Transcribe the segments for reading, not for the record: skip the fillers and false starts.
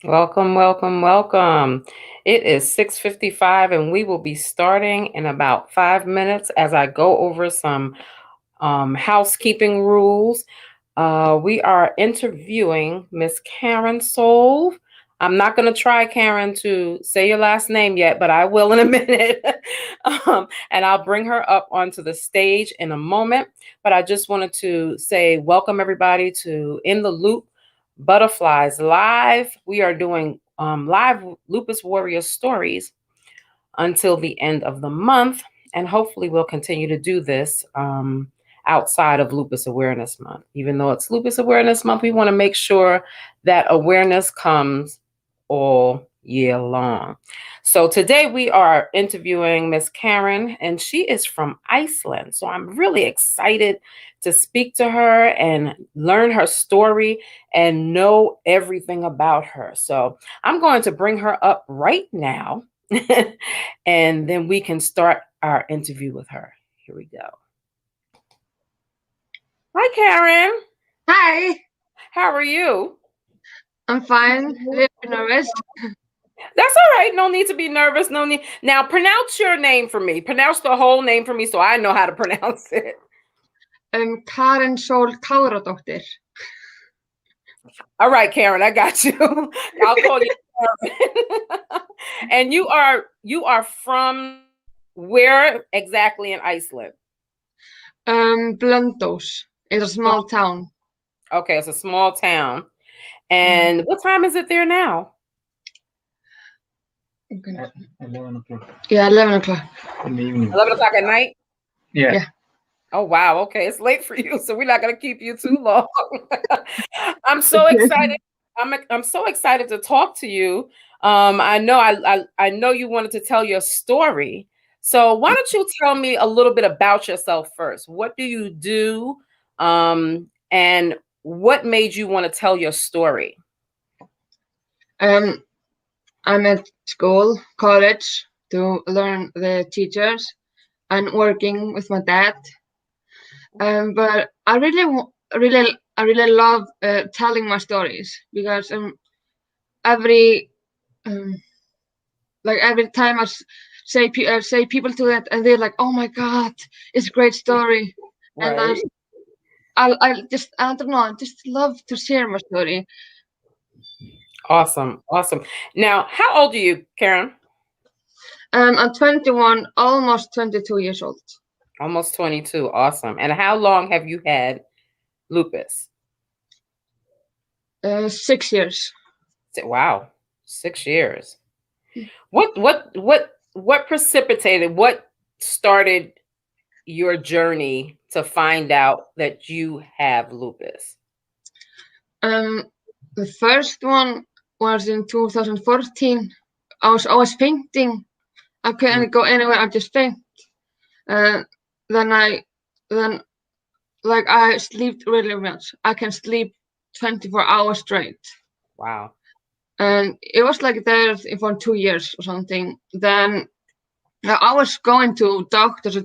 Welcome, welcome, welcome. It is 6:55 and we will be starting in about 5 minutes as I go over some housekeeping rules. We are interviewing Miss Karen Solve. I'm not going to try, Karen, to say your last name yet, but I will in a minute. And I'll bring her up onto the stage in a moment. But I just wanted to say welcome, everybody, to In the Loop Butterflies Live. We are doing live Lupus Warrior stories until the end of the month. And hopefully we'll continue to do this outside of Lupus Awareness Month. Even though it's Lupus Awareness Month, we want to make sure that awareness comes all year long. So today we are interviewing Miss Karen, and she is from Iceland. So I'm really excited to speak to her and learn her story and know everything about her. So I'm going to bring her up right now, and then we can start our interview with her. Here we go. Hi, Karen. Hi. How are you? I'm fine. A little bit nervous. That's all right. No need to be nervous. No need. Now, pronounce your name for me. Pronounce the whole name for me so I know how to pronounce it. Karen Sól Káradóttir. All right, Karen, I got you. I'll call you Karen. And you are from where exactly in Iceland? Blönduós. It's a small town. Okay, it's a small town. And what time is it there now? 11 o'clock. Yeah, 11 o'clock. In the evening. 11 o'clock at night? Yeah. Oh, wow. Okay. It's late for you, so we're not going to keep you too long. I'm so excited. I'm so excited to talk to you. I know you wanted to tell your story. So why don't you tell me a little bit about yourself first? What do you do? And what made you want to tell your story? I'm at school, college, to learn the teachers and working with my dad. But I really love telling my stories because every time I say people to that and they're like, oh my God, it's a great story. Right. And I don't know, I just love to share my story. Awesome. Now, how old are you, Karen? I'm 21, almost 22 years old. Almost 22. Awesome. And how long have you had lupus? 6 years. Wow, 6 years. What precipitated? What started your journey to find out that you have lupus? The first one was in 2014. I was fainting. I couldn't go anywhere. I just faint. Then I slept really much. I can sleep 24 hours straight. Wow. And it was like there for 2 years or something. Then I was going to doctors.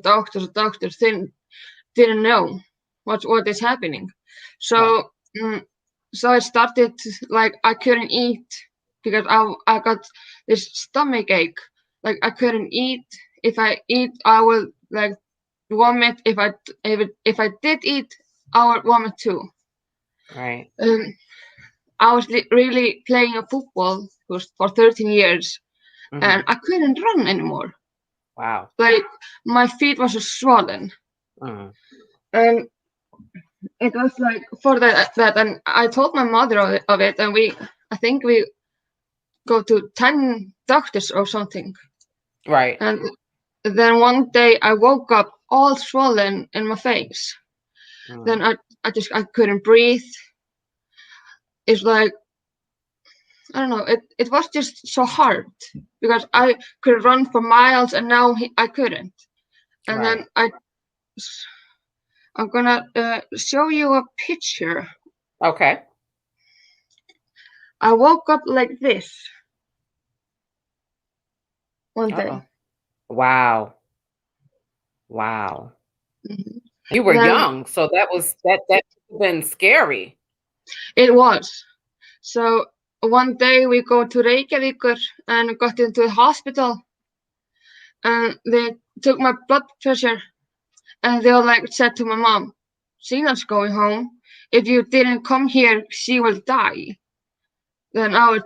Didn't know what is happening. So so I started like I couldn't eat because I got this stomach ache. Like I couldn't eat. If I eat, I will like vomit. If I did eat, I would vomit too. Right. I was really playing a football for 13 years, and I couldn't run anymore. Wow. Like my feet was swollen. And it was like for that, and I told my mother of it, and I think we go to 10 doctors or something. Right. And then one day I woke up all swollen in my face. Then I couldn't breathe. It's like, I don't know, it was just so hard because I could run for miles and now I couldn't. And Right. then I'm gonna show you a picture. Okay. I woke up like this one day. Uh-oh. Wow. Wow. Mhm. You were Then young, so that could have been scary. it was. So one day we go to Reykjavik and got into the hospital, and they took my blood pressure, and they all like said to my mom, "Sina's going home. If you didn't come here, she will die." Then I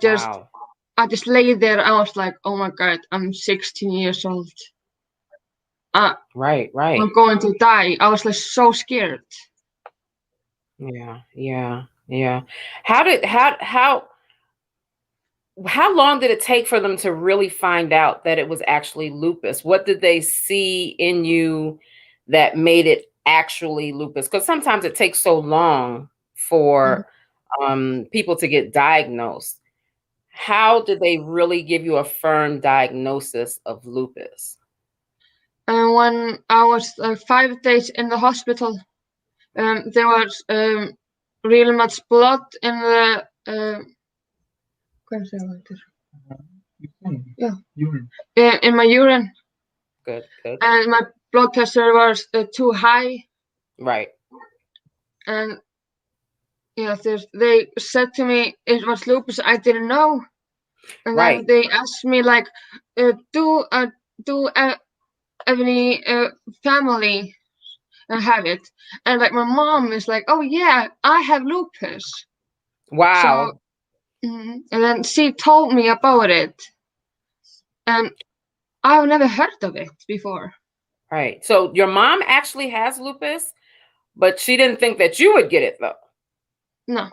just lay there. I was like, "Oh my God, I'm 16 years old. Right. I'm going to die." I was like so scared. Yeah. How long did it take for them to really find out that it was actually lupus? What did they see in you that made it actually lupus? Because sometimes it takes so long for people to get diagnosed. How did they really give you a firm diagnosis of lupus? And when I was 5 days in the hospital, there was really much blood in the Urine. in my urine. Good. And my blood pressure was too high. Right. And yeah, they said to me it was lupus. I didn't know. And then they asked me like, do any family have it? And like my mom is like, "Oh yeah, I have lupus." Wow. So, and then she told me about it, and I've never heard of it before. Right. So your mom actually has lupus, but she didn't think that you would get it though. No,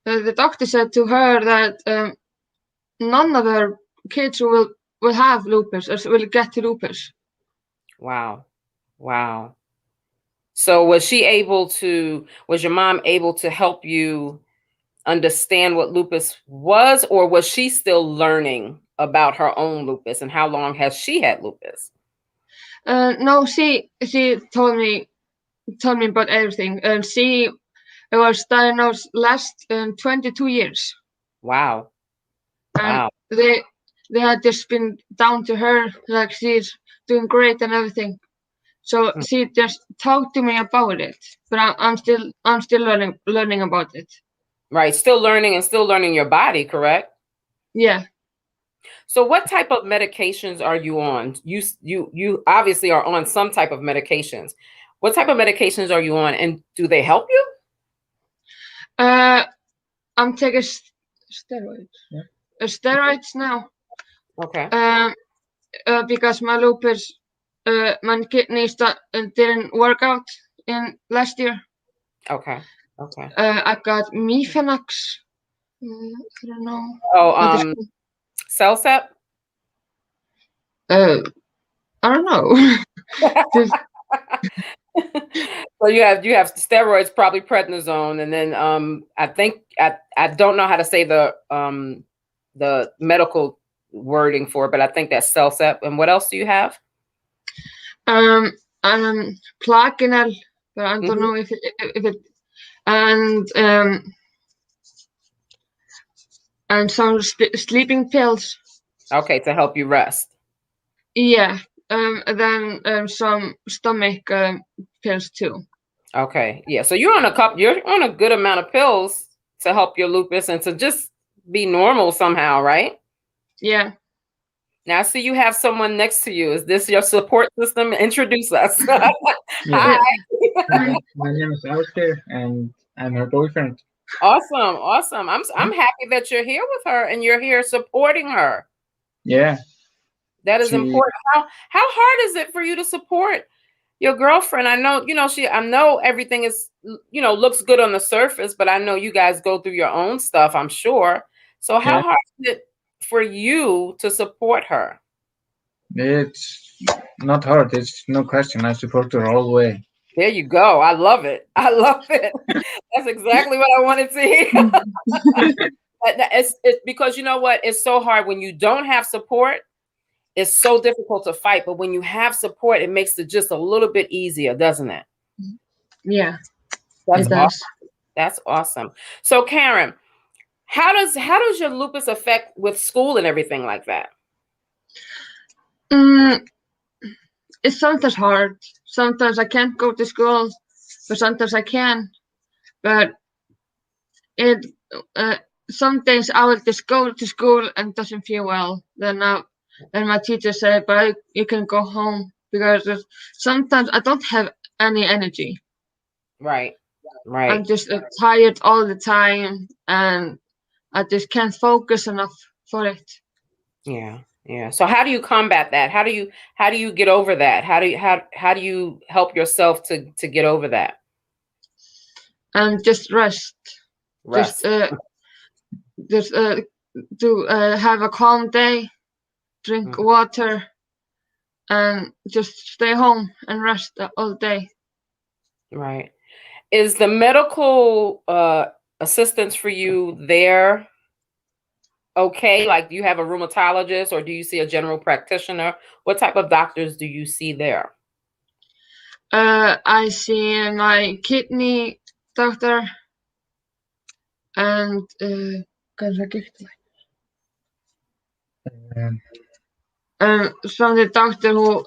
the doctor said to her that none of her kids will have lupus or will get lupus. Wow. So was your mom able to help you understand what lupus was, or was she still learning about her own lupus, and how long has she had lupus? No, she told me about everything, and she was diagnosed last 22 years. Wow. And they had just been down to her, like she's doing great and everything. So she just talked to me about it, but I'm still learning about it. Right, still learning and still learning your body, correct? Yeah. So what type of medications are you on? You obviously are on some type of medications. What type of medications are you on, and do they help you? I'm taking steroids. Yeah. Steroids now. Okay. Because my lupus, my kidneys didn't work out in last year. Okay. I got Mifenax. I don't know. Oh, Celsep? I don't know. So you have steroids, probably prednisone, and then I think I don't know how to say the medical wording for it, but I think that's Celsep. And what else do you have? Plaquenil, but I don't know if it and some sleeping pills. Okay, to help you rest. Yeah. Then some stomach pills too. Okay. Yeah. So you're on a good amount of pills to help your lupus and to just be normal somehow, right? Yeah. Now I see you have someone next to you. Is this your support system? Introduce us. Hi. My name is Alistair, and I'm her boyfriend. Awesome. I'm happy that you're here with her and you're here supporting her. Yeah. That is important. How hard is it for you to support your girlfriend, I know, I know everything is, looks good on the surface, but I know you guys go through your own stuff, I'm sure. So how Yeah. hard is it for you to support her? It's not hard. It's no question. I support her all the way. There you go. I love it. I love it. That's exactly what I wanted to hear. It's because you know what? It's so hard when you don't have support. It's so difficult to fight, but when you have support, it makes it just a little bit easier, doesn't it? Yeah, That's it awesome. does. That's awesome. So Karen, how does your lupus affect with school and everything like that? It's sometimes hard. Sometimes I can't go to school, but sometimes I can. But it some days I will just go to school and doesn't feel well. Then my teacher said, "But you can go home," because sometimes I don't have any energy. Right. I'm just tired all the time, and I just can't focus enough for it. Yeah. So how do you combat that? How do you get over that? How do you help yourself to get over that? Just rest. Rest. Just to have a calm day, drink water, and just stay home and rest all day. Right. Is the medical assistance for you there okay? Like, do you have a rheumatologist or do you see a general practitioner? What type of doctors do you see there? I see my kidney doctor and from the doctor who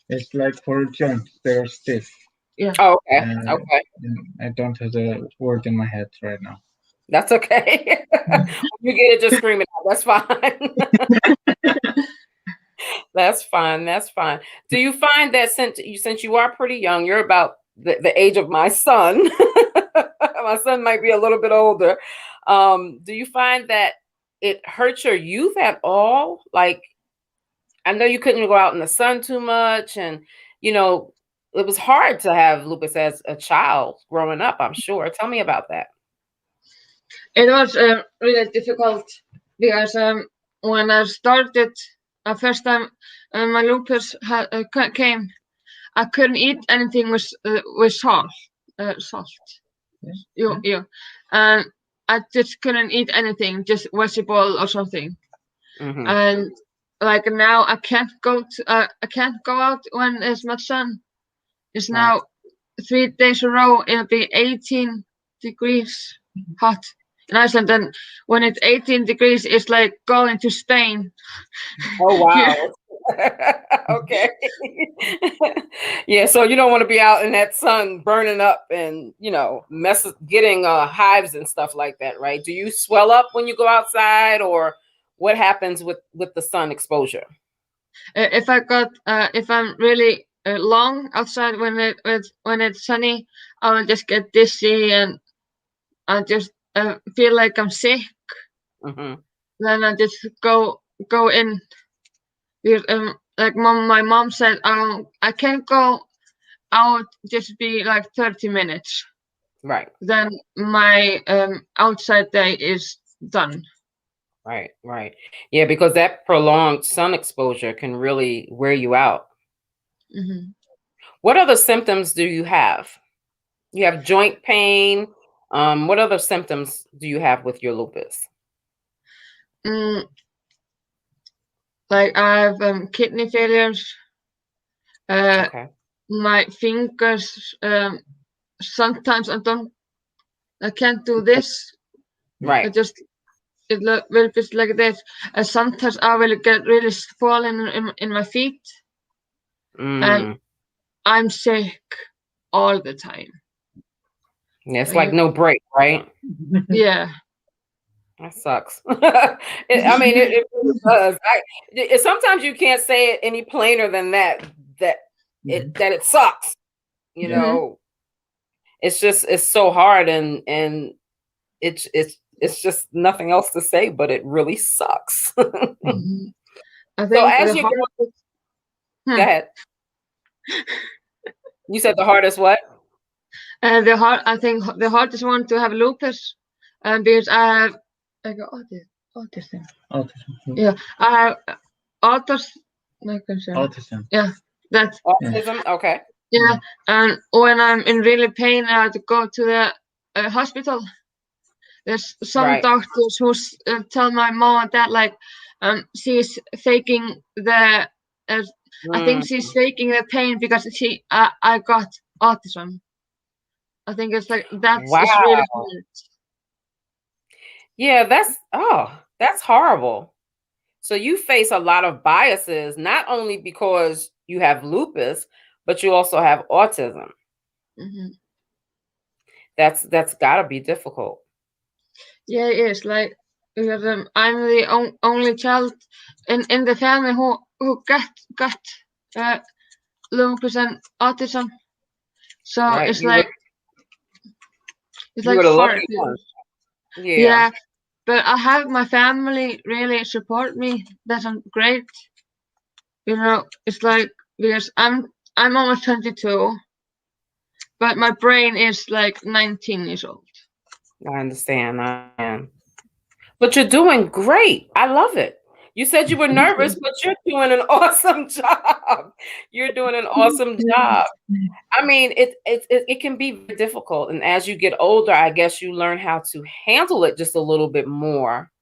It's like for joints, they're stiff. Yeah. Oh, okay. Okay. I don't have the word in my head right now. That's okay. When you get it, just scream it out. That's fine. That's fine. That's fine. Do you find that since you are pretty young, you're about the age of my son. My son might be a little bit older. Do you find that it hurts your youth at all? Like, I know you couldn't go out in the sun too much, and it was hard to have lupus as a child growing up, I'm sure. Tell me about that. It was really difficult because when I started first time my lupus came, I couldn't eat anything with salt. Yeah. And I just couldn't eat anything, just vegetable or something. And like now I can't go out when it's much sun. It's now 3 days in a row. It'll be 18 degrees hot in Iceland, and when it's 18 degrees, it's like going to Spain. Oh wow. Okay. Yeah, so you don't want to be out in that sun burning up and getting hives and stuff like that, right? Do you swell up when you go outside, or what happens with the sun exposure? If I'm really long outside when it's sunny, I will just get dizzy and I just feel like I'm sick. Then I just go in. Like my mom said, I can't go out, just be like 30 minutes. Right. Then my outside day is done. Right. Yeah, because that prolonged sun exposure can really wear you out. What other symptoms do you have? You have joint pain. What other symptoms do you have with your lupus? Like I have kidney failures. Okay. My fingers, sometimes I can't do this. Right. It will be like this. Sometimes I will get really swollen in my feet. And I'm sick all the time. Yeah, it's like no break, right? Yeah. That sucks. I mean, it really does. Sometimes you can't say it any plainer than that. That it sucks. It's so hard, and it's just nothing else to say, but it really sucks. I think so as you go ahead. You said the hardest what? I think the hardest one to have lupus, because I got autism. Autism. Yeah, I have Autism. Yeah, that. Autism? Okay. Yeah, and when I'm in really pain, I have to go to the hospital. There's some Right. doctors who tell my mom and dad like, she's faking the. I think she's faking the pain because I got autism. I think it's like it's really Wow. hard. Yeah, that's horrible. So you face a lot of biases, not only because you have lupus, but you also have autism. Mm-hmm. That's got to be difficult. Yeah, it is like because I'm the only child in the family who got lupus and autism. So Right. it's You like were the hard. lucky one. Yeah. Yeah, but I have my family really support me. That's great. You know, it's like because I'm almost 22, but my brain is like 19 years old. I understand. But you're doing great. I love it. You said you were nervous, but you're doing an awesome job. You're doing an awesome job. I mean, it can be very difficult, and as you get older, I guess you learn how to handle it just a little bit more,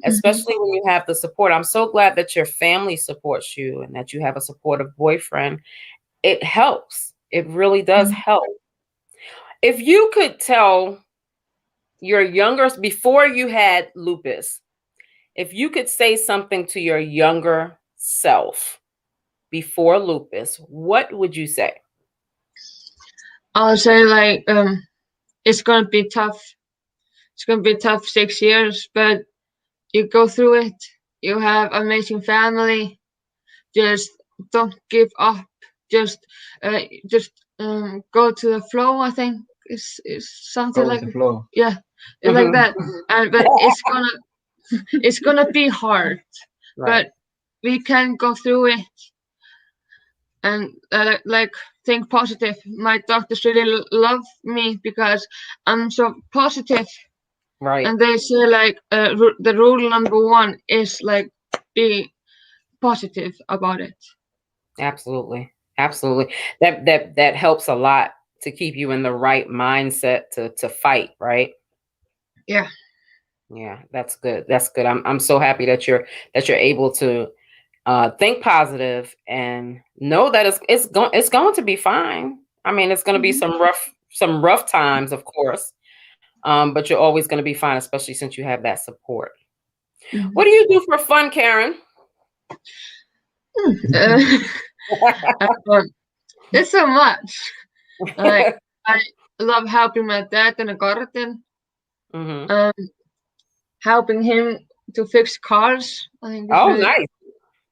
especially when you have the support. I'm so glad that your family supports you and that you have a supportive boyfriend. It helps. It really does help. If you could tell your younger, before you had lupus, if you could say something to your younger self before lupus, what would you say? I'll say like it's gonna be tough. It's gonna be tough 6 years, but you go through it. You have amazing family. Just don't give up. Just go to the flow. I think is something Go with like the flow. yeah, it's like that. But it's gonna be hard. Right. But we can go through it and like think positive. My doctors really love me because I'm so positive. Right. And they say like the rule number one is like be positive about it. Absolutely. Absolutely. That helps a lot to keep you in the right mindset to fight, right? Yeah. Yeah, that's good. That's good. I'm so happy that you're able to think positive and know that it's going to be fine. I mean, it's going to be some rough times, of course. But you're always going to be fine, especially since you have that support. What do you do for fun, Karen? It's so much. Like I love helping my dad in the garden. Helping him to fix cars. I think it's really nice.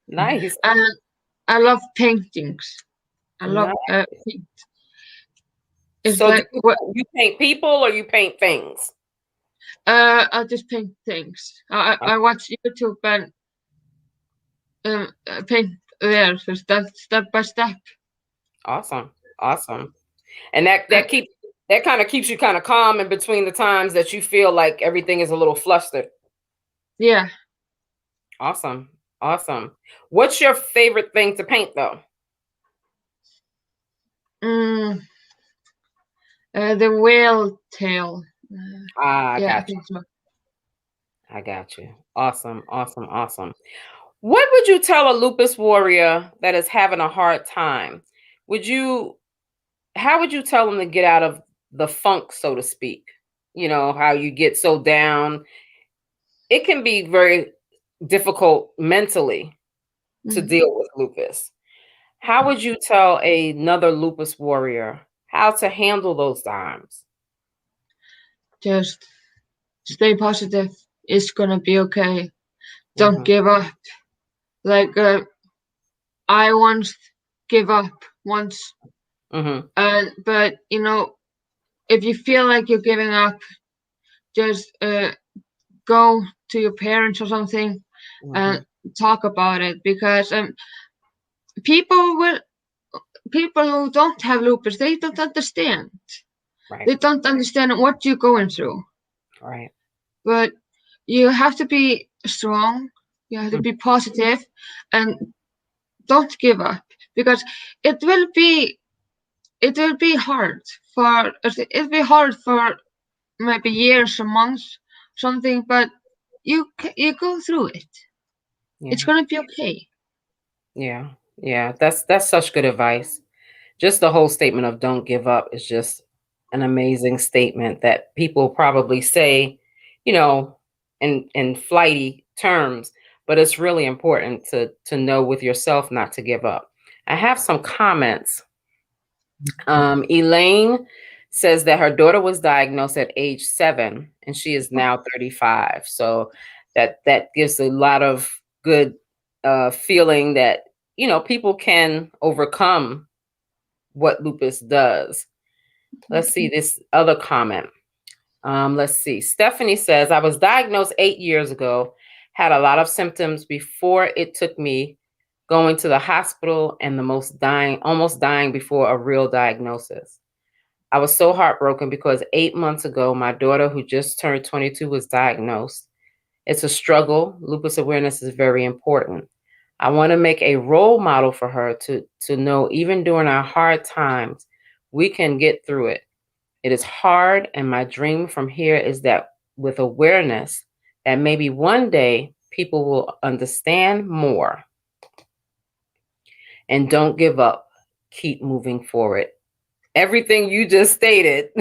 Nice. And I love paintings. I love Nice. paint. It's So like you paint people or you paint things? I just paint things. I watch YouTube and paint there, so step by step. Awesome. And that kind of keeps you kind of calm in between the times that you feel like everything is a little flustered. Yeah. Awesome. What's your favorite thing to paint though? The whale tail. I yeah, got I think so. I got you. Awesome. What would you tell a lupus warrior that is having a hard time? How would you tell them to get out of the funk, so to speak? You know, how you get so down. It can be very difficult mentally to deal with lupus. How would you tell another lupus warrior how to handle those times? Just stay positive. It's gonna be okay. Don't give up. Like I once give up once. But you know, if you feel like you're giving up, just go to your parents or something and talk about it, because people will people who don't have lupus, they don't understand. Right. They don't understand what you're going through. Right. But you have to be strong. You have to be positive, and don't give up, because it will be hard for maybe years or months, something. But you go through it. Yeah. It's gonna be okay. Yeah. Yeah. That's such good advice. Just the whole statement of don't give up is just an amazing statement that people probably say, in flighty terms, but it's really important to know with yourself not to give up. I have some comments. Elaine says that her daughter was diagnosed at age 7 and she is now 35. So that gives a lot of good feeling that people can overcome what lupus does. Let's see this other comment. Let's see. Stephanie says, I was diagnosed 8 years ago, had a lot of symptoms before it took me going to the hospital and almost dying before a real diagnosis. I was so heartbroken because 8 months ago, my daughter, who just turned 22, was diagnosed. It's a struggle. Lupus awareness is very important. I want to make a role model for her to know even during our hard times, we can get through it. It is hard, and my dream from here is that with awareness, that maybe one day people will understand more. And don't give up. Keep moving forward. Everything you just stated,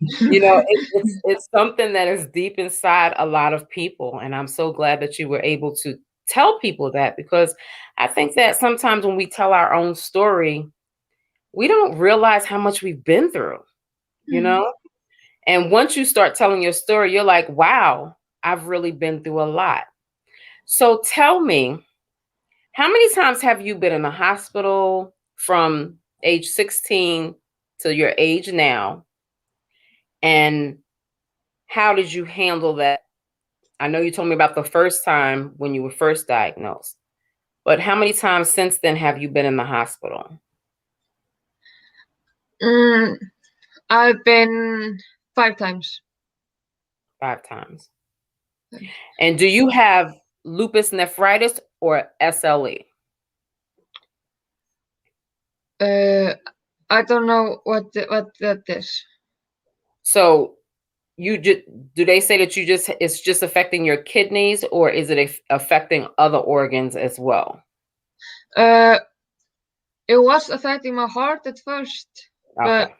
it's something that is deep inside a lot of people. And I'm so glad that you were able to tell people that, because I think that sometimes when we tell our own story, we don't realize how much we've been through, And once you start telling your story, you're like, wow, I've really been through a lot. So tell me, how many times have you been in the hospital from age 16 to your age now? And how did you handle that? I know you told me about the first time when you were first diagnosed, but how many times since then have you been in the hospital? I've been 5 times. 5 times. And do you have lupus nephritis or SLE? I don't know what that is. So do they say that it's just affecting your kidneys, or is it affecting other organs as well? It was affecting my heart at first, Okay. but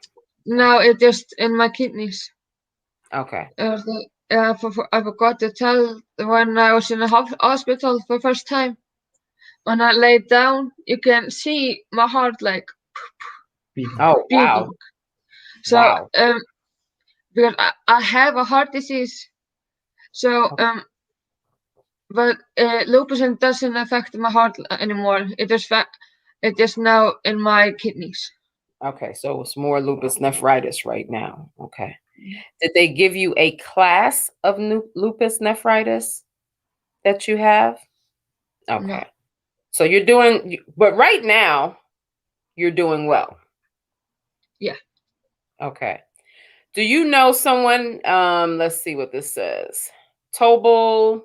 now it's just in my kidneys. Okay. I forgot to tell when I was in the hospital for the first time. When I laid down, you can see my heart like Oh, beating. wow. So Wow. because I have a heart disease, so but lupus doesn't affect my heart anymore. It is now in my kidneys. Okay, so it's more lupus nephritis right now. Okay. Did they give you a class of lupus nephritis that you have? Okay. No. So but right now, you're doing well. Yeah. Okay. Do you know someone, let's see what this says. Tobal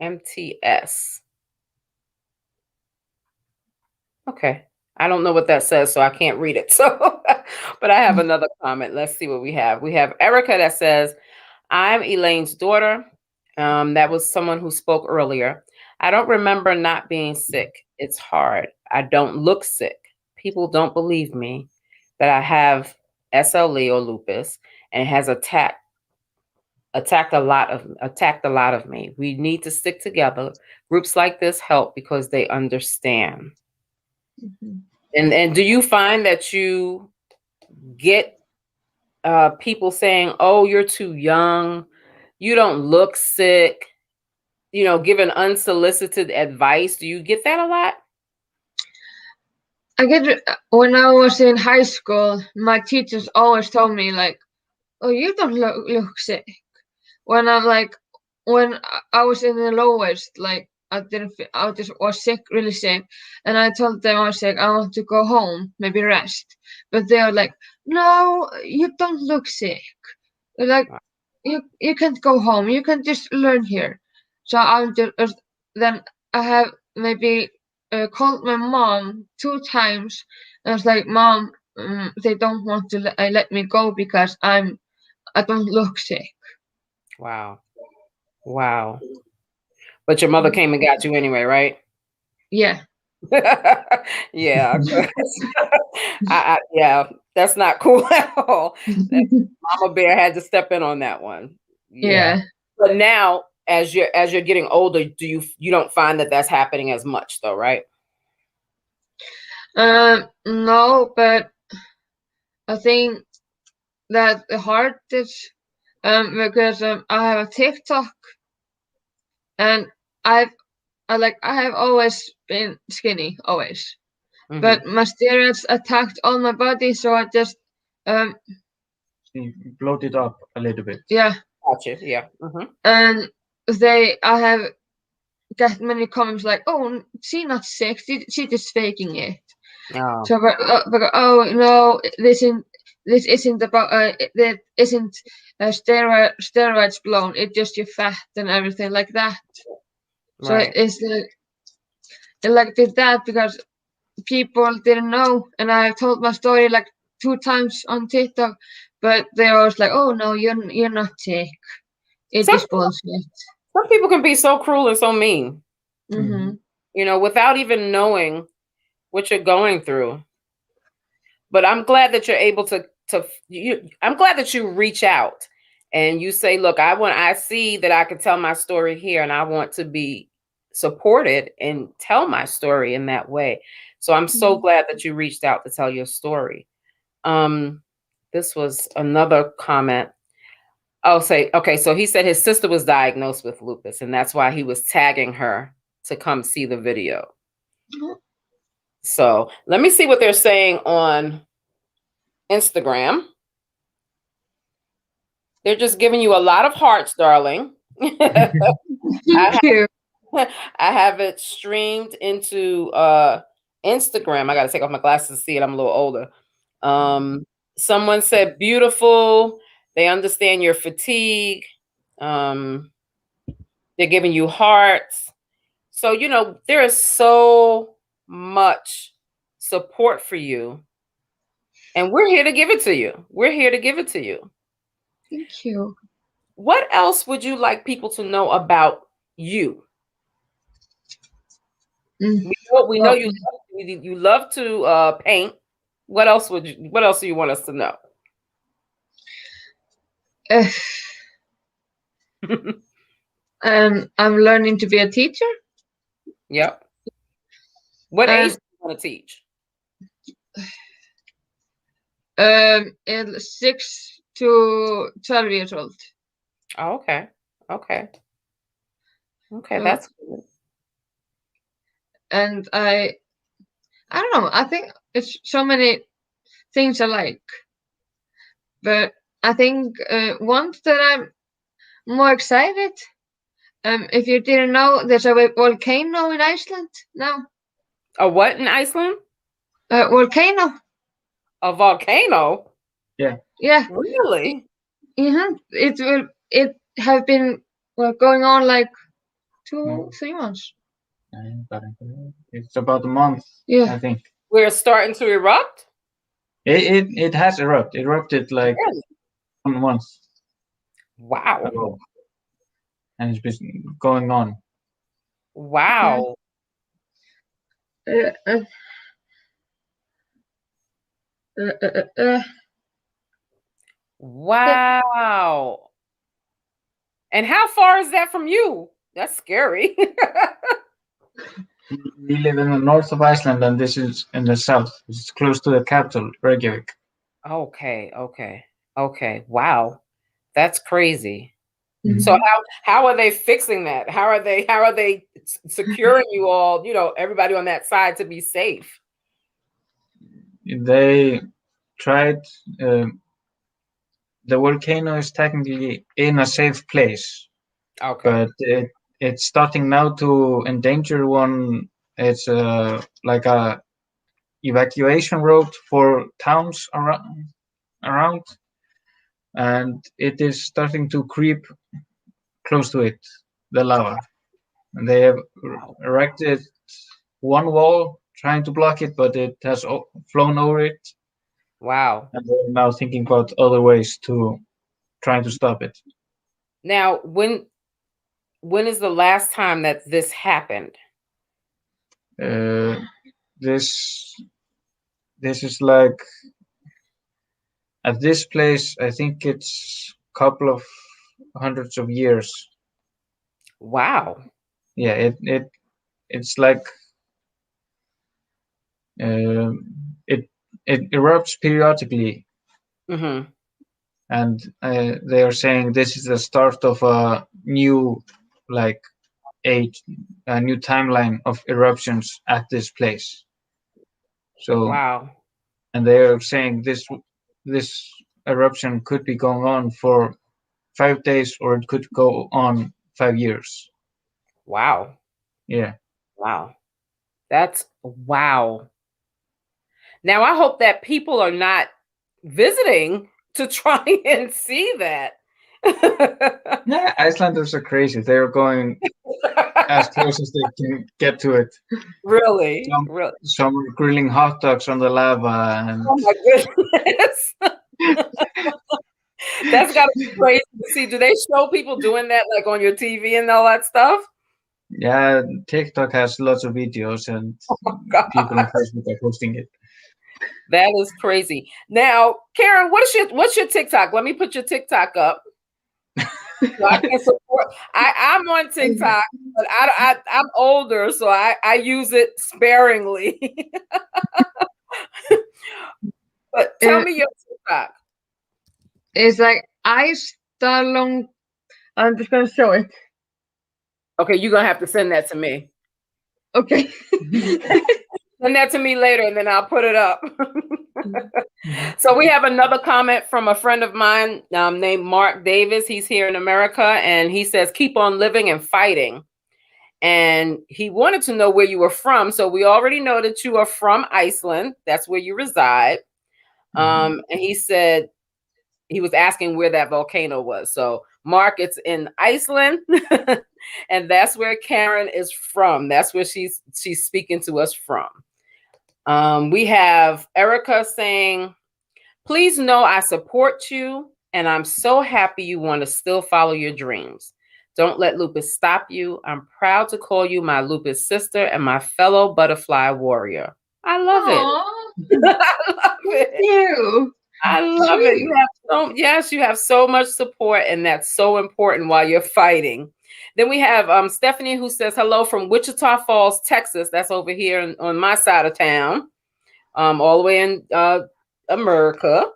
MTS. Okay. I don't know what that says, so I can't read it. So, but I have another comment. Let's see what we have. We have Erica that says, I'm Elaine's daughter. That was someone who spoke earlier. I don't remember not being sick. It's hard. I don't look sick. People don't believe me that I have SLE or lupus, and it has attacked a lot of me. We need to stick together. Groups like this help because they understand. Mm-hmm. And do you find that you get people saying, "Oh, you're too young. You don't look sick," giving unsolicited advice? Do you get that a lot? I get when I was in high school, my teachers always told me like, "Oh, you don't look sick." When I was in the lowest, like I just was sick, really sick, and I told them I was sick. I want to go home, maybe rest. But they were like, "No, you don't look sick. Like you can't go home. You can just learn here." So I just then I have maybe called my mom 2 times. And I was like, "Mom, they don't want to let me go because I don't look sick." Wow. Wow. But your mother came and got you anyway, right? Yeah. Yeah. Yeah, that's not cool at all. Mama Bear had to step in on that one. Yeah. But now, as you're getting older, you don't find that that's happening as much, though, right? No, but I think that the hardest because I have a TikTok and I have always been skinny, always. But my steroids attacked all my body, so I just bloated up a little bit. Yeah. Gotcha. Yeah. And I have got many comments like, "Oh, she's not sick. She's just faking it." Oh. So, oh no, this isn't about that isn't steroids blown. It's just your fat and everything like that. Right. So it's like did that because people didn't know, and I told my story like 2 times on TikTok, but they always like, "Oh no, you're not sick. It's just bullshit." Some people can be so cruel and so mean. Mm-hmm. You know, without even knowing what you're going through. But I'm glad that you're able I'm glad that you reach out and you say, look, I see that I can tell my story here and I want to be supported and tell my story in that way. So I'm so glad that you reached out to tell your story. This was another comment. Okay, so he said his sister was diagnosed with lupus and that's why he was tagging her to come see the video. So let me see what they're saying on Instagram. They're just giving you a lot of hearts, darling. Thank you. I have it streamed into Instagram. I got to take off my glasses to see it. I'm a little older. Someone said beautiful. They understand your fatigue. They're giving you hearts. So, you know, there is so much support for you. And we're here to give it to you. We're here to give it to you. Thank you. What else would you like people to know about you? We know you love to paint. What else do you want us to know? I'm learning to be a teacher. Yep. What age do you want to teach? 6 to 12 years old. Oh, okay. That's good. And I don't know. I think it's so many things I like, but I think one that I'm more excited. If you didn't know, there's a volcano in Iceland now. A what in Iceland? A volcano. A volcano? Yeah. Yeah. Really? It have been going on like 2-3 months. It's about a month. Yeah. I think. We're starting to erupt? It has erupted like once. Wow. Ago. And it's been going on. Wow. Wow. And how far is that from you? That's scary. We live in the north of Iceland, and this is in the south. It's close to the capital, Reykjavik. Okay. Wow. That's crazy. So how are they fixing that? How are they securing you all, you know, everybody on that side to be safe? They tried. The volcano is technically in a safe place. Okay. But it's starting now to endanger one. It's like a evacuation road for towns around, and it is starting to creep close to it, the lava. And they have erected one wall trying to block it, but it has flown over it. Wow. And they're now thinking about other ways to trying to stop it. Now, when is the last time that this happened? This is like at this place. I think it's a couple of hundreds of years. Wow. Yeah, it's like it erupts periodically, Mm-hmm. and they are saying this is the start of a new like age, a new timeline of eruptions at this place. So, Wow. and they are saying this eruption could be going on for 5 days, or it could go on 5 years. Wow. Yeah. Wow. That's wow. Now I hope that people are not visiting to try and see that. Yeah, Icelanders are crazy. They're going as close as they can get to it. Really? Really? Some are grilling hot dogs on the lava, and Oh my goodness. That's gotta be crazy to see. Do they show people doing that like on your TV and all that stuff? yeah, TikTok has lots of videos, and God. people on Facebook are posting it. That is crazy. Now, Karen, what's your TikTok? Let me put your TikTok up. So I can support. I'm on TikTok, but I'm older, so I use it sparingly. But tell me your TikTok. It's like Iceland. I'm just gonna show it. Okay, you're gonna have to send that to me. Okay. Send that to me later, and then I'll put it up. So we have another comment from a friend of mine named Mark Davis. He's here in America, and he says, "Keep on living and fighting." And he wanted to know where you were from. So we already know that you are from Iceland. That's where you reside. And he said he was asking where that volcano was. So Mark, it's in Iceland, and that's where Karen is from. That's where she's speaking to us from. We have Erica saying, "Please know I support you, and I'm so happy you want to still follow your dreams. Don't let lupus stop you. I'm proud to call you my lupus sister and my fellow butterfly warrior." I love it. I love it. Thank you. I love it. You have so much support, and that's so important while you're fighting. Then we have Stephanie, who says hello from Wichita Falls, Texas. That's over here on my side of town, all the way in America.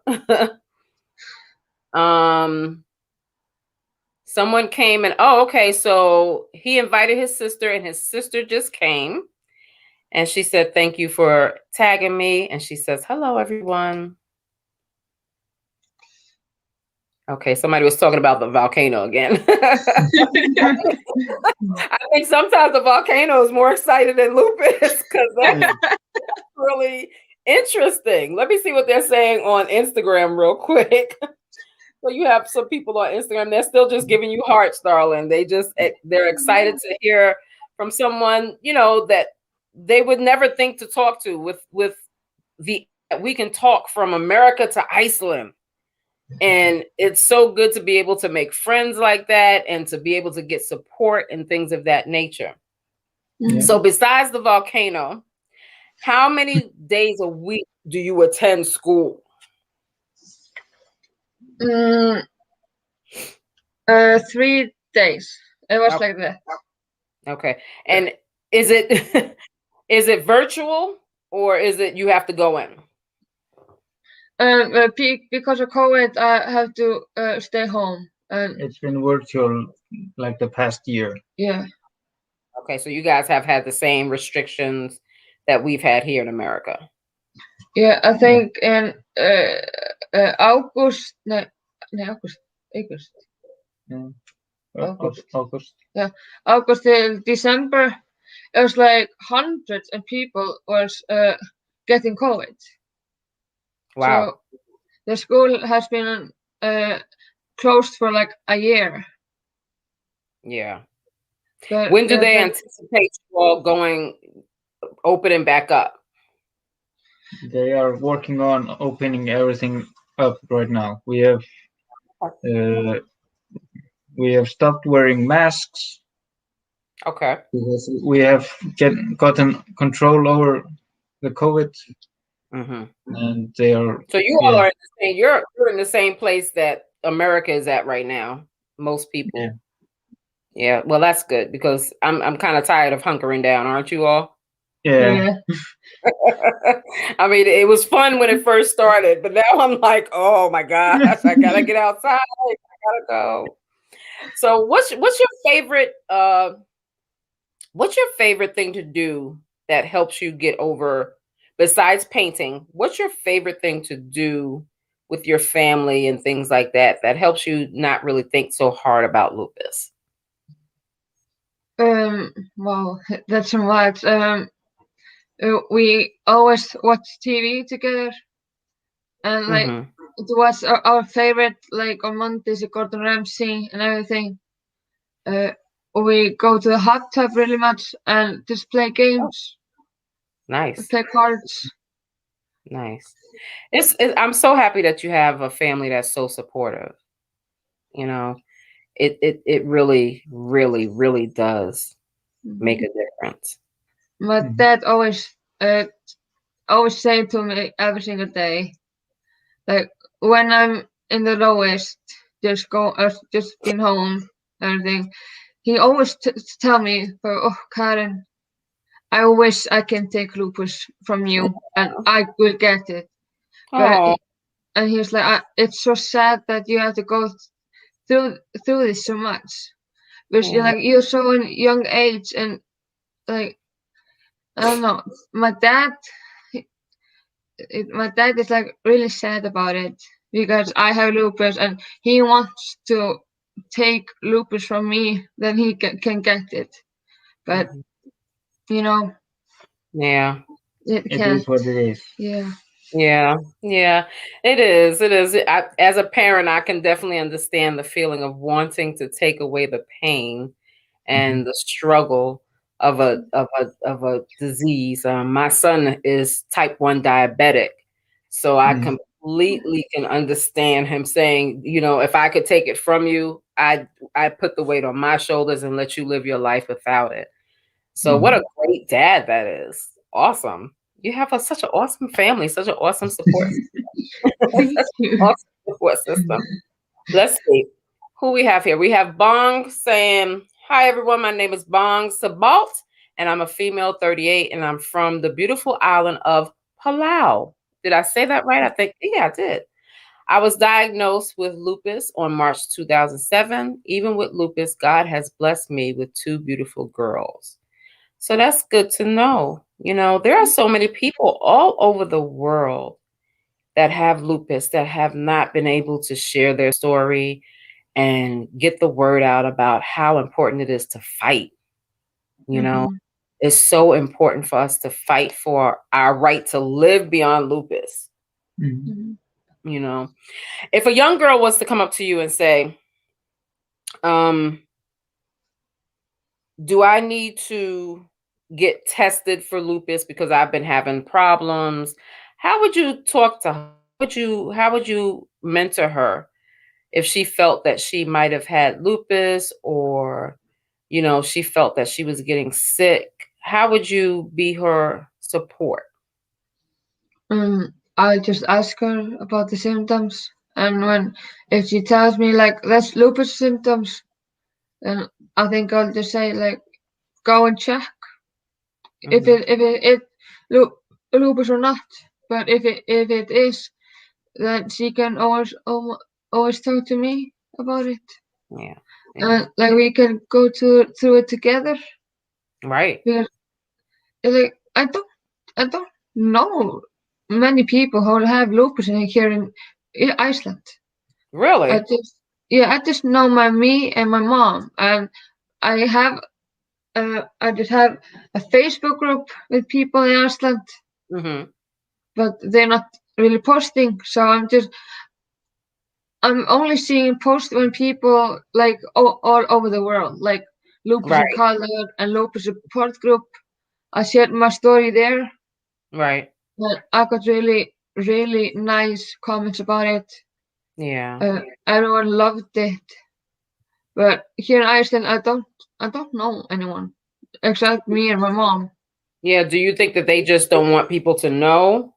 Someone came and okay, so he invited his sister, and his sister just came, and she said thank you for tagging me, and she says hello everyone. Okay, somebody was talking about the volcano again. I think sometimes the volcano is more excited than lupus, because that's really interesting. Let me see what they're saying on Instagram real quick. So you have some people on Instagram, they're still just giving you hearts, darling. They're excited to hear from someone, that they would never think to talk to with we can talk from America to Iceland. And it's so good to be able to make friends like that and to be able to get support and things of that nature. Yeah. So besides the volcano, how many days a week do you attend school? 3 days. It was like that. Okay. And is it virtual, or is it you have to go in? Because of COVID, I have to stay home. It's been virtual like the past year. Yeah. Okay, so you guys have had the same restrictions that we've had here in America. Yeah, I think in August. No, August. Yeah. August. Yeah, August till December, it was like hundreds of people was getting COVID. Wow. So the school has been closed for like a year. Yeah. But When do yeah, they then, anticipate you all opening back up? They are working on opening everything up right now. We have stopped wearing masks Okay. because we have gotten control over the COVID, Mm-hmm. and they are So you all are in the same. You're in the same place that America is at right now. Most people. Yeah. Well, that's good because I'm kind of tired of hunkering down, aren't you all? yeah. I mean, it was fun when it first started, but now I'm like, oh my gosh, I gotta get outside. I gotta go. So what's your favorite thing to do that helps you get over, besides painting, what's your favorite thing to do with your family and things like that helps you not really think so hard about lupus? Well, that's so much. We always watch TV together, and like it was our favorite. Like on Mondays, Gordon Ramsay and everything. We go to the hot tub really much and just play games. Nice. Play cards. Nice. I'm so happy that you have a family that's so supportive. You know, it really, really, really does make a difference. My dad always say to me every single day, like when I'm in the lowest, just been home, everything. He always tell me, "Oh, Karen, I wish I can take lupus from you, and I will get it." But and he's like, "It's so sad that you have to go through this so much, because you're so in young age, and like I don't know." My dad is like really sad about it because I have lupus and he wants to take lupus from me, then he can get it. But yeah, it is what it is. Yeah, it is. As a parent, I can definitely understand the feeling of wanting to take away the pain and the struggle of a disease. My son is type 1 diabetic, so I completely can understand him saying, if I could take it from you, I put the weight on my shoulders and let you live your life without it. So what a great dad that is. Awesome. You have such an awesome family, such an awesome support system. Awesome support system. Let's see who we have here. We have Bong saying, "Hi everyone, my name is Bong Sabalt, and I'm a female 38, and I'm from the beautiful island of Palau." Did I say that right? I think, yeah, I did. "I was diagnosed with lupus on March 2007. Even with lupus, God has blessed me with 2 beautiful girls." So that's good to know. There are so many people all over the world that have lupus that have not been able to share their story and get the word out about how important it is to fight. It's so important for us to fight for our right to live beyond lupus. If a young girl was to come up to you and say, "Do I need to get tested for lupus because I've been having problems?" How would you talk to her? How would you mentor her if she felt that she might have had lupus, or she felt that she was getting sick? How would you be her support? I'll just ask her about the symptoms, and if she tells me like that's lupus symptoms, then I think I'll just say like go and check if it lupus or not. But if it is, then she can always talk to me about it. Like we can go through it together. Right. Because like I don't know many people who have lupus here in Iceland. Really? yeah, I just know me and my mom, and I have I just have a Facebook group with people in Iceland, Mm-hmm. but they're not really posting. So I'm only seeing posts when people like all over the world, like Lupus Right. and Color and Lupus support group. I shared my story there, Right. and I got really nice comments about it. Yeah. Everyone loved it, but here in Iceland, I don't know anyone except me and my mom. Yeah. Do you think that they just don't want people to know,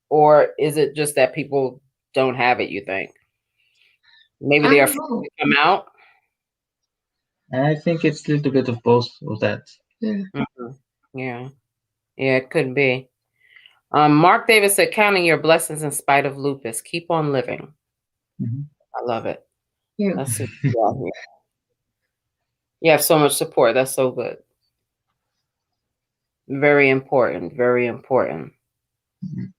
or is it just that people don't have it, you think? Maybe I they are don't afraid know. to come out? I think it's a little bit of both of that. Yeah. Mhm. Yeah. Yeah, it could be. Mark Davis said, counting your blessings in spite of lupus. Keep on living. Mhm. I love it. Yeah. Let's see. Yeah, yeah. You have so much support. That's so good. Very important. Very important. Mhm.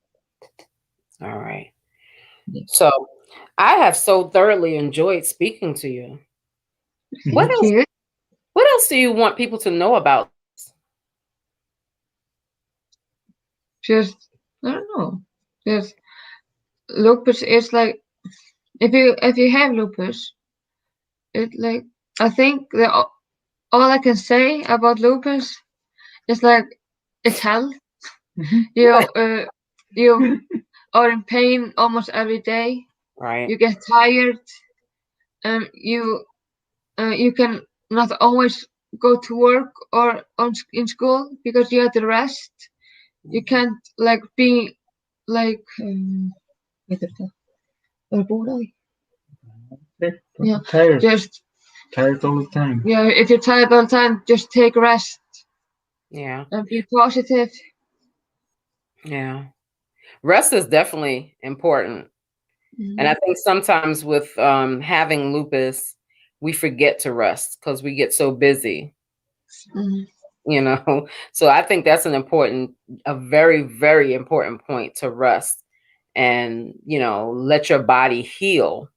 All right. Yeah. So I have so thoroughly enjoyed speaking to you. What Mhm. else? Yeah. What else do you want people to know about? Just I don't know. Just lupus is like if you have lupus, it like I think that all I can say about lupus is like it's hell. Mhm. You are in pain almost every day. Right. You get tired, and you can not always go to work or in school because you have to rest. You can't like be like what is that? Yeah, Tired, just tired all the time. yeah. If you're tired all the time, just take rest Yeah. and be positive. Yeah. Rest is definitely important. And I Mhm. think sometimes with having lupus, we forget to rest because we get so busy, Mhm. you know. So I think that's a very, very important point to rest and, let your body heal,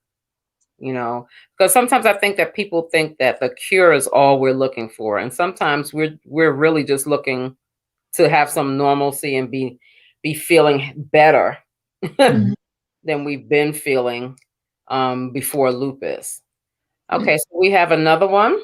because sometimes I think that people think that the cure is all we're looking for. And sometimes we're really just looking to have some normalcy and be feeling better Mhm. than we've been feeling before lupus. Yeah. Okay, so we have another one.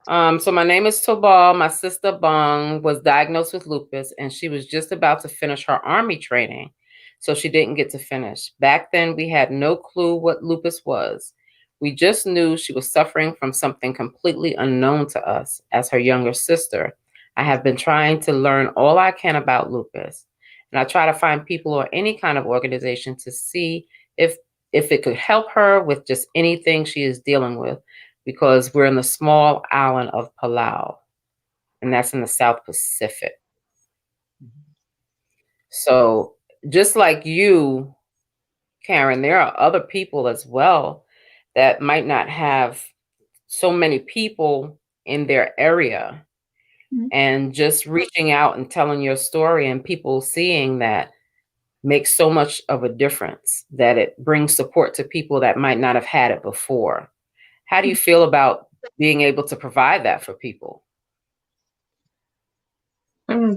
So my name is Tobal. My sister Bong was diagnosed with lupus, and she was just about to finish her army training, so she didn't get to finish. Back then, we had no clue what lupus was. We just knew she was suffering from something completely unknown to us. As her younger sister, I have been trying to learn all I can about lupus, and I try to find people or any kind of organization to see if it could help her with just anything she is dealing with, because we're in the small island of Palau, and that's in the South Pacific. So just like you, Karen, there are other people as well that might not have so many people in their area. Mhm. And just reaching out and telling your story and people seeing that makes so much of a difference, that it brings support to people that might not have had it before. How do you feel about being able to provide that for people?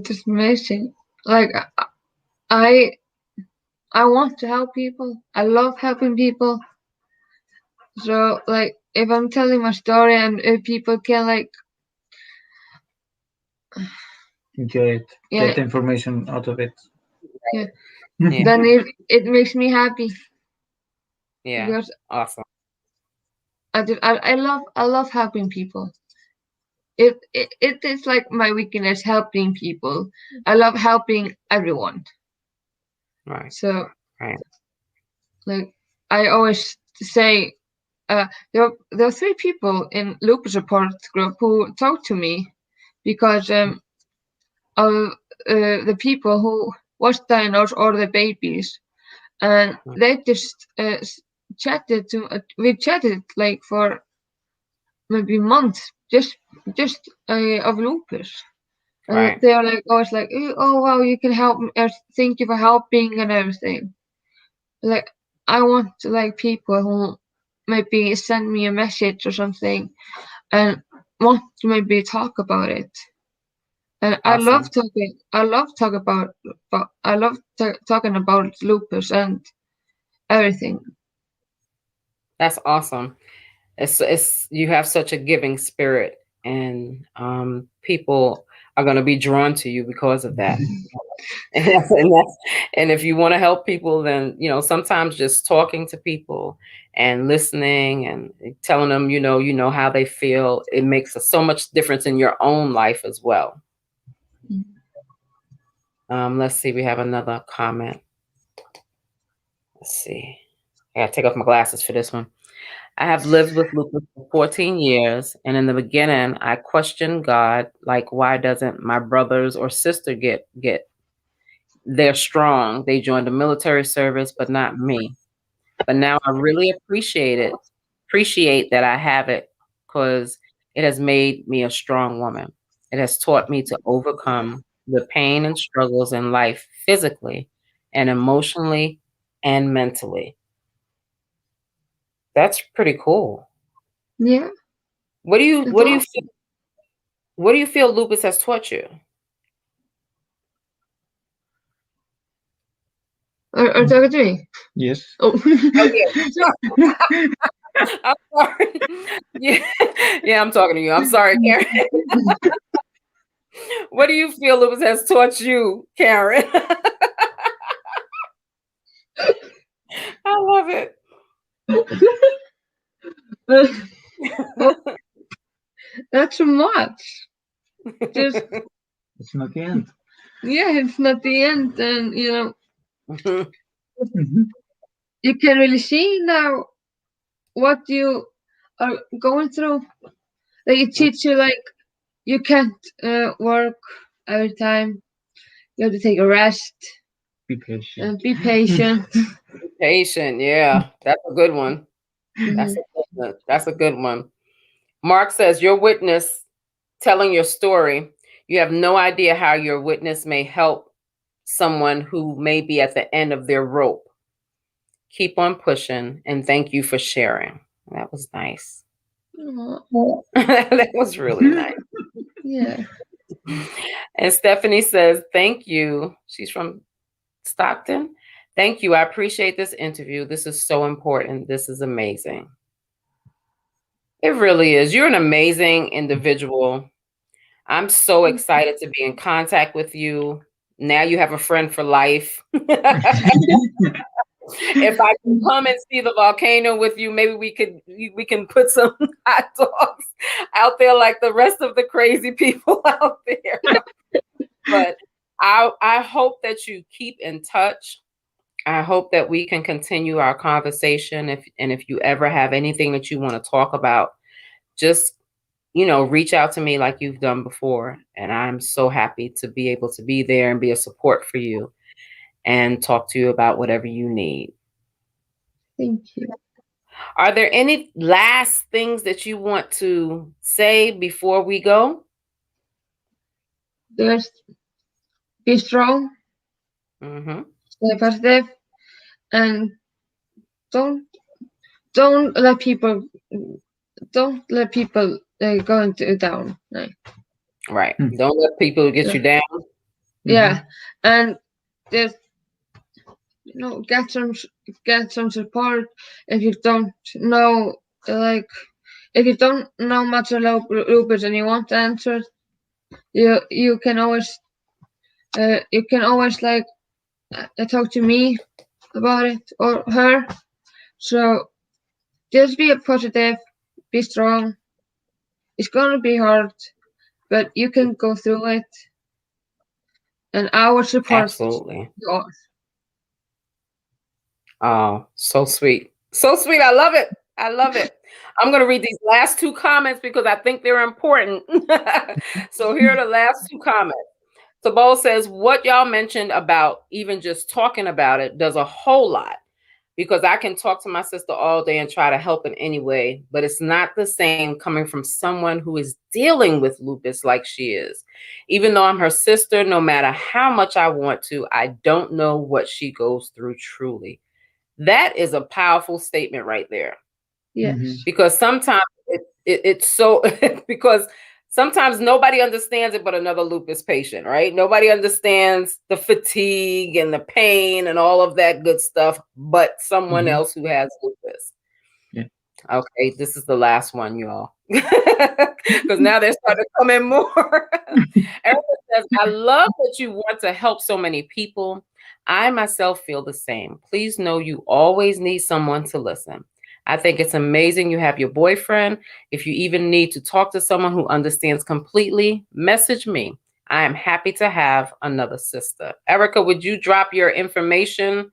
Just amazing. Like I I want to help people. I love helping people. So like if I'm telling my story and if people can like Enjoy it. yeah Get information out of it. yeah Yeah. then it makes me happy Yeah. because Awesome. I love helping people. It is like my weakness helping people. I love helping everyone. Right. So Right. like I always say there are three people in Lupus support group who talk to me because of the people who was diagnosed or the babies, and they just chatted to we chatted like for maybe months just of lupus, and Right. they are like always like oh wow you can help me, thank you for helping and everything. Like I want like people maybe send me a message or something and want to maybe talk about it. And I love Awesome. talking. I love talking about lupus and everything. That's awesome. It's you have such a giving spirit, and people are going to be drawn to you because of that. And if you want to help people, then sometimes just talking to people and listening and telling them you know how they feel, it makes so much difference in your own life as well. Let's see, we have another comment. Let's see, I gotta take off my glasses for this one. I have lived with lupus for 14 years, and in the beginning, I questioned God, like, why doesn't my brothers or sister get? They're strong. They joined the military service, but not me. But now I really appreciate that I have it, because it has made me a strong woman. It has taught me to overcome the pain and struggles in life physically and emotionally and mentally. That's pretty cool. Yeah. What do you It's what do you awesome. feel, what do you feel lupus has taught you? Are you talking to me? Yes. Oh. Oh yeah. I'm sorry. Yeah, yeah, I'm talking to you. I'm sorry, Karen. What do you feel lupus has taught you, Karen? I love it. Not so much. Just It's not the end. yeah, it's not the end, and Mhm. you can really see now what you are going through. Like it teach you like you can't work every time. You have to take a rest Be patient. and be patient. Patient, yeah, that's a good one. That's Mhm. a good one. That's a good one. Mark says, your witness telling your story, you have no idea how your witness may help someone who may be at the end of their rope. Keep on pushing, and thank you for sharing. That was nice. Aw, That was really nice. yeah. And Stephanie says, thank you. She's from Stockton. Thank you. I appreciate this interview. This is so important. This is amazing. It really is. You're an amazing individual. I'm so excited to be in contact with you. Now you have a friend for life. If I can come and see the volcano with you, maybe we can put some hot dogs out there like the rest of the crazy people out there. But I hope that you keep in touch. I hope that we can continue our conversation. If you ever have anything that you want to talk about, just reach out to me like you've done before. And I'm so happy to be able to be there and be a support for you and talk to you about whatever you need. Thank you. Are there any last things that you want to say before we go? Just be strong, Mm-hmm. stay positive, and don't don't let people go into down. Like, Right. Don't let people get you down. yeah, and just get some support if you don't know like if you don't know much about lupus and you want answers. You can always like talk to me about it or her. So just be positive, be strong. It's gonna be hard, but you can go through it. And our support Absolutely. yours. Oh, so sweet. So sweet. I love it. I love it. I'm going to read these last two comments because I think they're important. So here are the last two comments. Sabol says, what y'all mentioned about even just talking about it does a whole lot, because I can talk to my sister all day and try to help in any way, but it's not the same coming from someone who is dealing with lupus like she is. Even though I'm her sister, no matter how much I want to, I don't know what she goes through truly. That is a powerful statement right there. Yes. because sometimes it's so because sometimes nobody understands it but another lupus patient, right? Nobody understands the fatigue and the pain and all of that good stuff but someone else who has lupus. Okay, this is the last one, y'all. Because now they're starting to come in more. Erica says, I love that you want to help so many people. I myself feel the same. Please know you always need someone to listen. I think it's amazing you have your boyfriend. If you even need to talk to someone who understands completely, message me. I am happy to have another sister. Erica, would you drop your information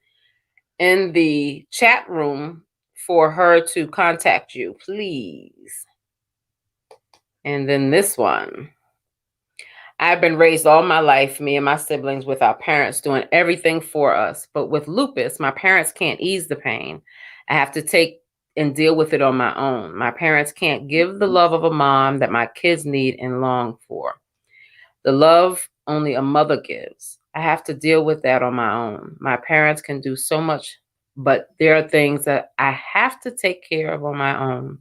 in the chat room for her to contact you, please? And then this one. I've been raised all my life, me and my siblings, with our parents doing everything for us. But with lupus, my parents can't ease the pain. I have to take and deal with it on my own. My parents can't give the love of a mom that my kids need and long for. The love only a mother gives. I have to deal with that on my own. My parents can do so much, but there are things that I have to take care of on my own.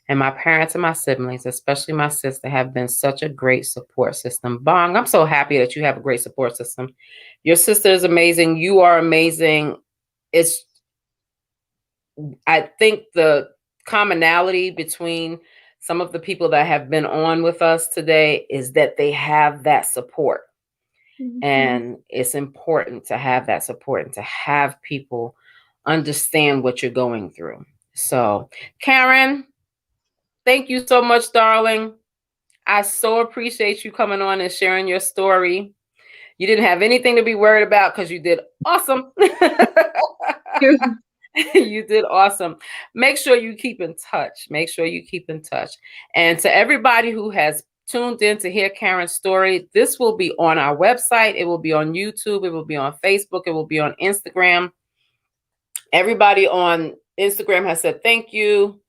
And my parents and my siblings, especially my sister, have been such a great support system. Bong, I'm so happy that you have a great support system. Your sister is amazing. You are amazing. I think the commonality between some of the people that have been on with us today is that they have that support. And it's important to have that support and to have people understand what you're going through. So, Karen, thank you so much, darling. I so appreciate you coming on and sharing your story. You didn't have anything to be worried about because you did awesome. You did awesome. Make sure you keep in touch. Make sure you keep in touch. And to everybody who has tuned in to hear Karen's story, this will be on our website. It will be on YouTube. It will be on Facebook. It will be on Instagram. Everybody on Instagram has said thank you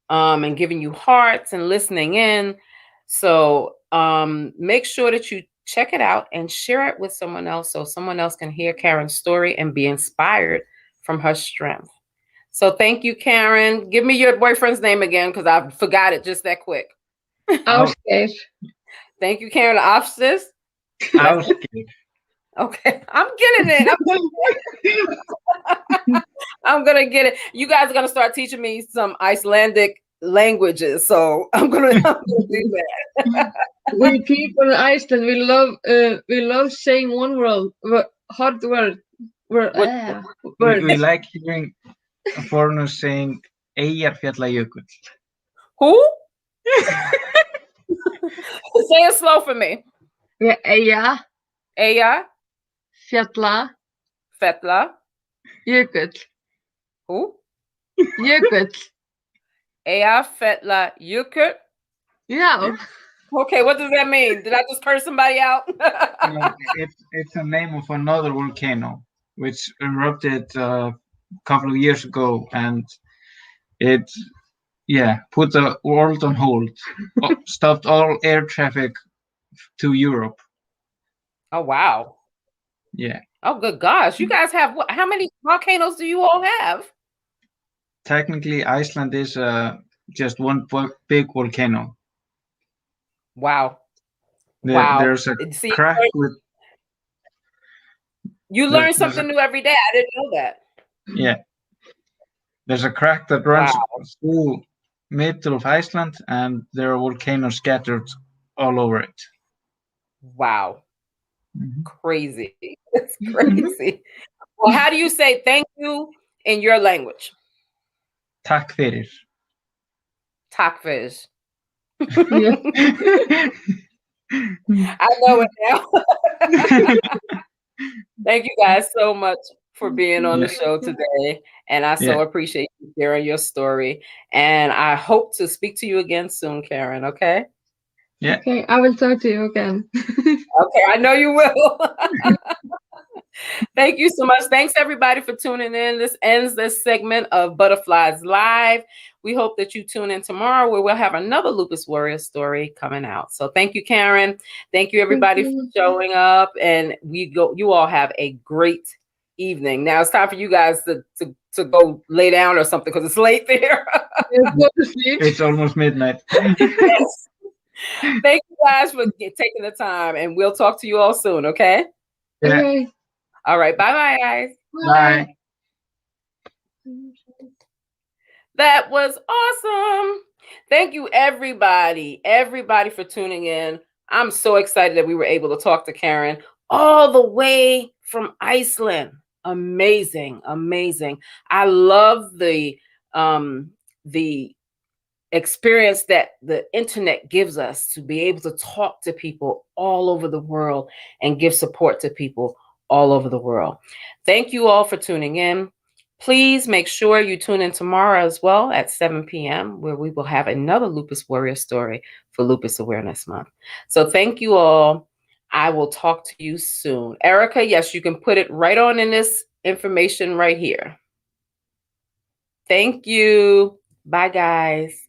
and giving you hearts and listening in. So make sure that you check it out and share it with someone else so someone else can hear Karen's story and be inspired from her strength. So thank you, Karen. Give me your boyfriend's name again because I forgot it just that quick. Ásgeir. Thank you, Karen. Ásgeir. Ásgeir. Okay, I'm getting it. I'm gonna get it. You guys are gonna start teaching me some Icelandic languages, so I'm gonna do that. We people in Iceland, we love saying one hard word. We like hearing foreigners saying Eyjafjallajökull. Who? Say it slow for me. Yeah, Eyja. Fjalla. Fetla. Jökull. Who? Jökull. Eyjafjallajökull. Yeah. Okay, what does that mean? Did I just curse somebody out? No, it's the name of another volcano which erupted a couple of years ago, and it put the world on hold, stopped all air traffic to Europe. Oh wow. Yeah. Oh good gosh. You guys have how many volcanoes do you all have? Technically, Iceland is just one big volcano. Wow. Wow. There's a crack with. You learn something new every day. I didn't know that. Yeah. There's a crack that runs through middle of Iceland, and there are volcanoes scattered all over it. Wow. Crazy. It's crazy. Well, how do you say thank you in your language? Takk fyrir. Takk fyrir. I know it now. Thank you guys so much for being on the show today. And I so appreciate you sharing your story. And I hope to speak to you again soon, Karen. Okay? Yeah. Okay, I will talk to you again. Okay, I know you will. Thank you so much. Thanks everybody for tuning in. This ends this segment of Butterflies Live. We hope that you tune in tomorrow where we'll have another Lupus Warrior story coming out. So thank you, Karen. Thank you everybody for showing up, and you all have a great evening. Now it's time for you guys to go lay down or something because it's late there. Go to sleep. It's almost midnight. Yes. Thank you guys for taking the time, and we'll talk to you all soon, okay? Yeah. Okay. All right. Bye-bye, guys. Bye. That was awesome. Thank you, everybody for tuning in. I'm so excited that we were able to talk to Karen all the way from Iceland. Amazing, amazing. I love the experience that the internet gives us to be able to talk to people all over the world and give support to people all over the world. Thank you all for tuning in. Please make sure you tune in tomorrow as well at 7 p.m. where we will have another Lupus Warrior story for Lupus Awareness Month. So thank you all. I will talk to you soon. Erica, yes, you can put it right on in this information right here. Thank you. Bye, guys.